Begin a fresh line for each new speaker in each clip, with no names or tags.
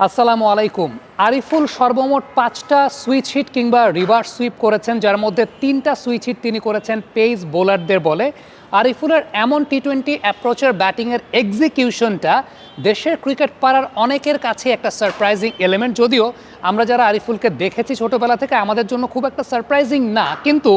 আসসালামু আলাইকুম। আরিফুল সর্বমোট ৫টা সুইচ হিট কিংবা রিভার্স সুইপ করেছেন, যার মধ্যে ৩টা সুইচ হিট তিনি করেছেন পেস বোলারদের বলে। আরিফুলের এমন টি-20 অ্যাপ্রোচের ব্যাটিংয়ের এক্সিকিউশনটা দেশের ক্রিকেট পাড়ার অনেকের কাছে একটা সারপ্রাইজিং এলিমেন্ট। যদিও আমরা যারা আরিফুলকে দেখেছি ছোটোবেলা থেকে আমাদের জন্য খুব একটা সারপ্রাইজিং না, কিন্তু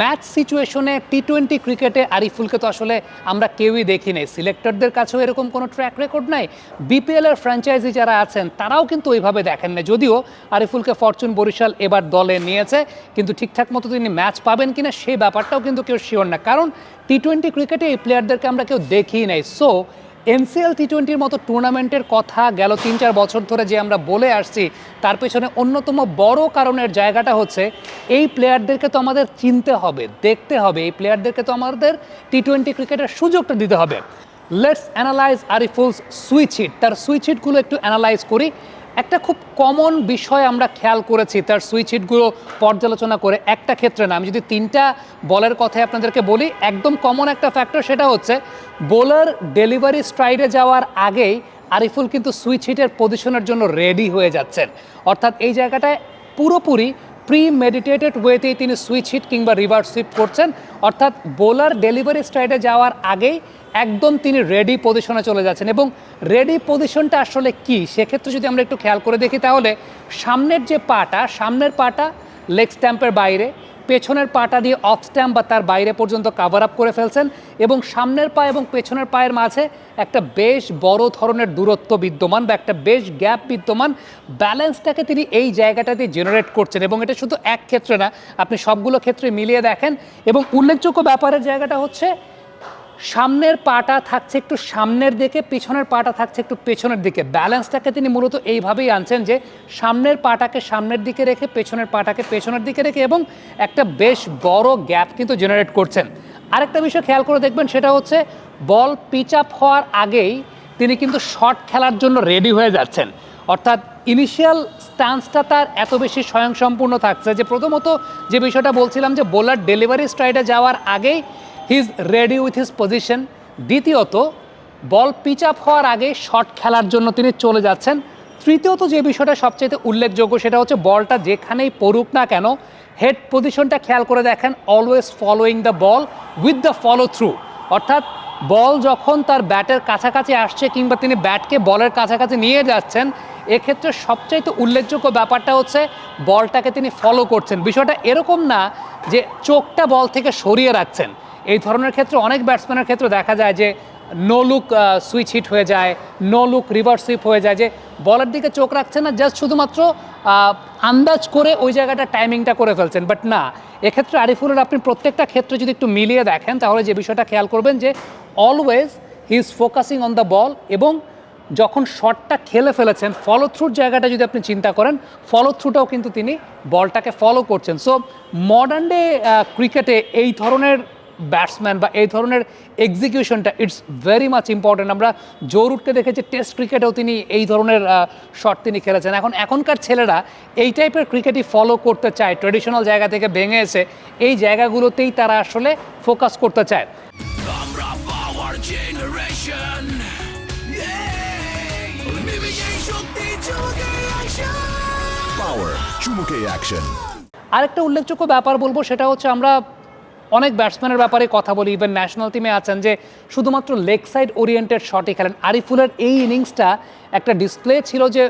ম্যাচ সিচুয়েশনে টি-20 ক্রিকেটে আরিফুলকে তো আসলে আমরা কেউই দেখি নাই। সিলেক্টরদের কাছেও এরকম কোনো ট্র্যাক রেকর্ড নাই, বিপিএলের ফ্র্যাঞ্চাইজি যারা আছেন তারাও কিন্তু ওইভাবে দেখেন না। যদিও আরিফুলকে ফরচুন বরিশাল এবার দলে নিয়েছে, কিন্তু ঠিকঠাক মতো তিনি ম্যাচ পাবেন কিনা সেই ব্যাপারটাও কিন্তু কেউ শিওর না, কারণ টি-20 ক্রিকেটে এই প্লেয়ারদেরকে আমরা কেউ দেখিই নাই। সো এনসিএল টি-20-র মতো টুর্নামেন্টের কথা গেল ৩-৪ বছর ধরে যে আমরা বলে আসছি, তার পেছনে অন্যতম বড় কারণের জায়গাটা হচ্ছে এই প্লেয়ারদেরকে তো আমাদের চিনতে হবে, দেখতে হবে, এই প্লেয়ারদেরকে তো আমাদের টি-20 ক্রিকেটের সুযোগটা দিতে হবে। Let's analyse Ariful's switch hit. তার সুইচ হিটগুলো একটু অ্যানালাইজ করি। একটা খুব কমন বিষয় আমরা খেয়াল করেছি তার সুইচ হিটগুলো পর্যালোচনা করে, একটা ক্ষেত্রে না, আমি যদি 3টা বলের কথাই আপনাদেরকে বলি, একদম কমন একটা ফ্যাক্টর, সেটা হচ্ছে বোলার ডেলিভারি স্ট্রাইডে যাওয়ার আগেই আরিফুল কিন্তু সুইচ হিটের পজিশনের জন্য রেডি হয়ে যাচ্ছেন। অর্থাৎ এই জায়গাটায় পুরোপুরি প্রি মেডিটেটেড ওয়েতেই তিনি সুইচ হিট কিংবা রিভার্স সুইপ করছেন। অর্থাৎ বোলার ডেলিভারি স্ট্রাইডে যাওয়ার আগেই একদম তিনি রেডি পজিশনে চলে যাচ্ছেন। এবং রেডি পজিশনটা আসলে কি, সেক্ষেত্রে যদি আমরা একটু খেয়াল করে দেখি, তাহলে সামনের পাটা লেগ স্ট্যাম্পের বাইরে, পেছনের পাটা দিয়ে অফ স্ট্যাম্প বা তার বাইরে পর্যন্ত কাভার আপ করে ফেলছেন, এবং সামনের পা এবং পেছনের পায়ের মাঝে একটা বেশ বড় ধরনের দূরত্ব বিদ্যমান বা একটা বেশ গ্যাপ বিদ্যমান। ব্যালেন্সটাকে তিনি এই জায়গাটাতে জেনারেট করছেন, এবং এটা শুধু এক ক্ষেত্রে না, আপনি সবগুলো ক্ষেত্রে মিলিয়ে দেখেন। এবং উল্লেখযোগ্য ব্যাপারের জায়গাটা হচ্ছে সামনের পাটা থাকছে একটু সামনের দিকে, পিছনের পাটা থাকছে একটু পেছনের দিকে। ব্যালেন্সটাকে তিনি মূলত এইভাবেই আনছেন যে সামনের পাটাকে সামনের দিকে রেখে পেছনের পাটাকে পেছনের দিকে রেখে, এবং একটা বেশ বড় গ্যাপ কিন্তু জেনারেট করছেন। আরেকটা বিষয় খেয়াল করে দেখবেন, সেটা হচ্ছে বল পিচ আপ হওয়ার আগেই তিনি কিন্তু শট খেলার জন্য রেডি হয়ে যাচ্ছেন। অর্থাৎ ইনিশিয়াল স্ট্যান্সটা তার এত বেশি স্বয়ংসম্পূর্ণ থাকছে যে, প্রথমত যে বিষয়টা বলছিলাম যে বোলার ডেলিভারি স্ট্রাইডে যাওয়ার আগেই he is ready with his position. দ্বিতীয়ত, বল পিচ আপ হওয়ার আগে শট খেলার জন্য তিনি চলে যাচ্ছেন। তৃতীয়ত যে বিষয়টা সবচেয়ে উল্লেখযোগ্য, সেটা হচ্ছে বলটা যেখানেই পড়ুক না কেন, হেড পজিশনটা খেয়াল করে দেখেন, always following the ball with the follow through. অর্থাৎ বল যখন তার ব্যাটের কাছাকাছি আসছে কিংবা তিনি ব্যাটকে বলের কাছাকাছি নিয়ে যাচ্ছেন, এক্ষেত্রে সবচাইতে উল্লেখযোগ্য ব্যাপারটা হচ্ছে বলটাকে তিনি ফলো করছেন। বিষয়টা এরকম না যে চোখটা বল থেকে সরিয়ে রাখছেন। এই ধরনের ক্ষেত্রে অনেক ব্যাটসম্যানের ক্ষেত্রে দেখা যায় যে নো লুক সুইচ হিট হয়ে যায়, নো লুক রিভার্স সুইপ হয়ে যায়, যে বলের দিকে চোখ রাখছেন না, জাস্ট শুধুমাত্র আন্দাজ করে ওই জায়গাটা টাইমিংটা করে ফেলছেন। বাট না, এক্ষেত্রে আরিফুলের আপনি প্রত্যেকটা ক্ষেত্রে যদি একটু মিলিয়ে দেখেন, তাহলে যে বিষয়টা খেয়াল করবেন যে always he is focusing on the ball, এবং যখন শটটা খেলে ফেলেছেন, ফলো থ্রুর জায়গাটা যদি আপনি চিন্তা করেন, ফলো থ্রুটাও কিন্তু তিনি বলটাকে ফলো করছেন। সো মডার্ন ডে ক্রিকেটে এই ধরনের ব্যাটসম্যান বা এই ধরনের এক্সিকিউশনটা ইটস ভেরি মাচ ইম্পর্টেন্ট। আমরা জো রুটকে দেখেছি টেস্ট ক্রিকেটেও তিনি এই ধরনের শট তিনি খেলেছেন। এখনকার ছেলেরা এই টাইপের ক্রিকেটই ফলো করতে চায়, ট্রেডিশনাল জায়গা থেকে ভেঙে এসে এই জায়গাগুলোতেই তারা আসলে ফোকাস করতে চায়। আরেকটা উল্লেখযোগ্য ব্যাপার বলবো, সেটা হচ্ছে আমরা অনেক ব্যাটসম্যানের ব্যাপারে কথা বলি, ইভেন ন্যাশনাল টিমে আছেন, যে শুধুমাত্র লেগ সাইড ওরিয়েন্টেড শটই খেলেন। আরিফুলের এই ইনিংসটা একটা ডিসপ্লে ছিল যে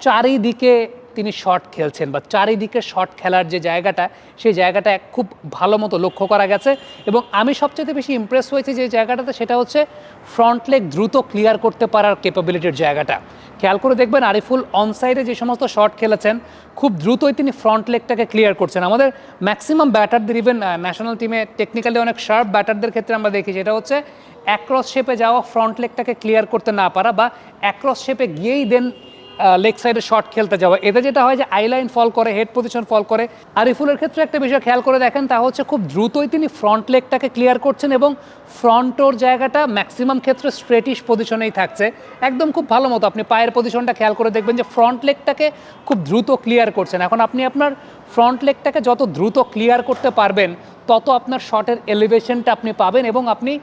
চারিদিকে তিনি শট খেলছেন, বা চারিদিকে শট খেলার যে জায়গাটা, সেই জায়গাটা খুব ভালো মতো লক্ষ্য করা গেছে। এবং আমি সবচেয়ে বেশি ইমপ্রেস হয়েছি যে জায়গাটাতে, সেটা হচ্ছে ফ্রন্ট লেগ দ্রুত ক্লিয়ার করতে পারার ক্যাপাবিলিটির জায়গাটা। খেয়াল করে দেখবেন আরিফুল অনসাইডে যে সমস্ত শট খেলেছেন, খুব দ্রুতই তিনি ফ্রন্ট লেগটাকে ক্লিয়ার করছেন। আমাদের ম্যাক্সিমাম ব্যাটারদের, ইভেন ন্যাশনাল টিমে টেকনিক্যালি অনেক শার্প ব্যাটারদের ক্ষেত্রে আমরা দেখি, যেটা হচ্ছে অ্যাক্রস শেপে যাওয়া ফ্রন্ট লেগটাকে ক্লিয়ার করতে না পারা, বা অ্যাক্রস শেপে গিয়েই দেন লেগ সাইডে শট খেলতে যাওয়া। এতে যেটা হয় যে আইলাইন ফল করে, হেড পজিশন ফল করে। আরিফুলের ক্ষেত্রে একটা বিষয় খেয়াল করে দেখেন, তা হচ্ছে খুব দ্রুতই তিনি ফ্রন্ট লেগটাকে ক্লিয়ার করছেন, এবং ফ্রন্টোর জায়গাটা ম্যাক্সিমাম ক্ষেত্রে স্ট্রেটিশ পজিশনেই থাকছে। একদম খুব ভালো মতো আপনি পায়ের পজিশনটা খেয়াল করে দেখবেন যে ফ্রন্ট লেগটাকে খুব দ্রুত ক্লিয়ার করছেন। এখন আপনি আপনার ফ্রন্ট লেগটাকে যত দ্রুত ক্লিয়ার করতে পারবেন, তত আপনার শটের এলিভেশনটা আপনি পাবেন, এবং আপনি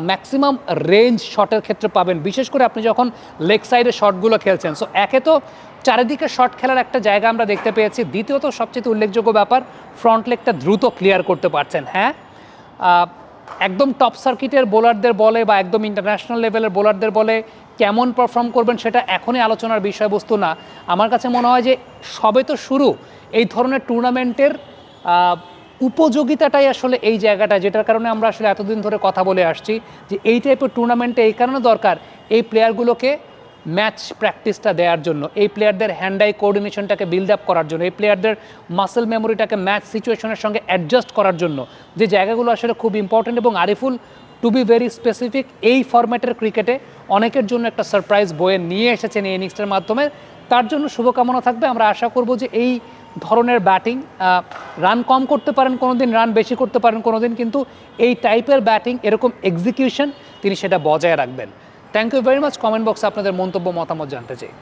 ম্যাক্সিমাম রেঞ্জ শটের ক্ষেত্রে পাবেন, বিশেষ করে আপনি যখন লেগ সাইডে শটগুলো খেলছেন। সো একে তো চারিদিকে শট খেলার একটা জায়গা আমরা দেখতে পেয়েছি, দ্বিতীয়ত সবচেয়ে উল্লেখযোগ্য ব্যাপার ফ্রন্ট লেগটা দ্রুত ক্লিয়ার করতে পারছেন। হ্যাঁ, একদম টপ সার্কিটের বোলারদের বলে বা একদম ইন্টারন্যাশনাল লেভেলের বোলারদের বলে কেমন পারফর্ম করবেন সেটা এখনই আলোচনার বিষয়বস্তু না। আমার কাছে মনে হয় যে সবে তো শুরু এই ধরনের টুর্নামেন্টের উপযোগিতাটাই আসলে এই জায়গাটা, যেটার কারণে আমরা আসলে এতদিন ধরে কথা বলে আসছি যে এই টাইপের টুর্নামেন্টে এই কারণে দরকার এই প্লেয়ারগুলোকে ম্যাচ প্র্যাকটিসটা দেওয়ার জন্য, এই প্লেয়ারদের হ্যান্ড আই কোঅর্ডিনেশনটাকে বিল্ড আপ করার জন্য, এই প্লেয়ারদের মাসেল মেমোরিটাকে ম্যাচ সিচুয়েশনের সঙ্গে অ্যাডজাস্ট করার জন্য, যে জায়গাগুলো আসলে খুব ইম্পর্টেন্ট। এবং Ariful to be very specific এই ফরম্যাটের ক্রিকেটে অনেকের জন্য একটা সারপ্রাইজ বয়ে নিয়ে এসেছেন এই ইনিংসটার মাধ্যমে। তার জন্য শুভকামনা থাকবে। আমরা আশা করব যে এই ধরনের ব্যাটিং, রান কম করতে পারেন কোনো দিন, রান বেশি করতে পারেন কোনো দিন, কিন্তু এই টাইপের ব্যাটিং, এরকম এক্সিকিউশন তিনি সেটা বজায় রাখবেন। Thank you very much. Comment বক্সে আপনাদের মন্তব্য মতামত জানতে চাই।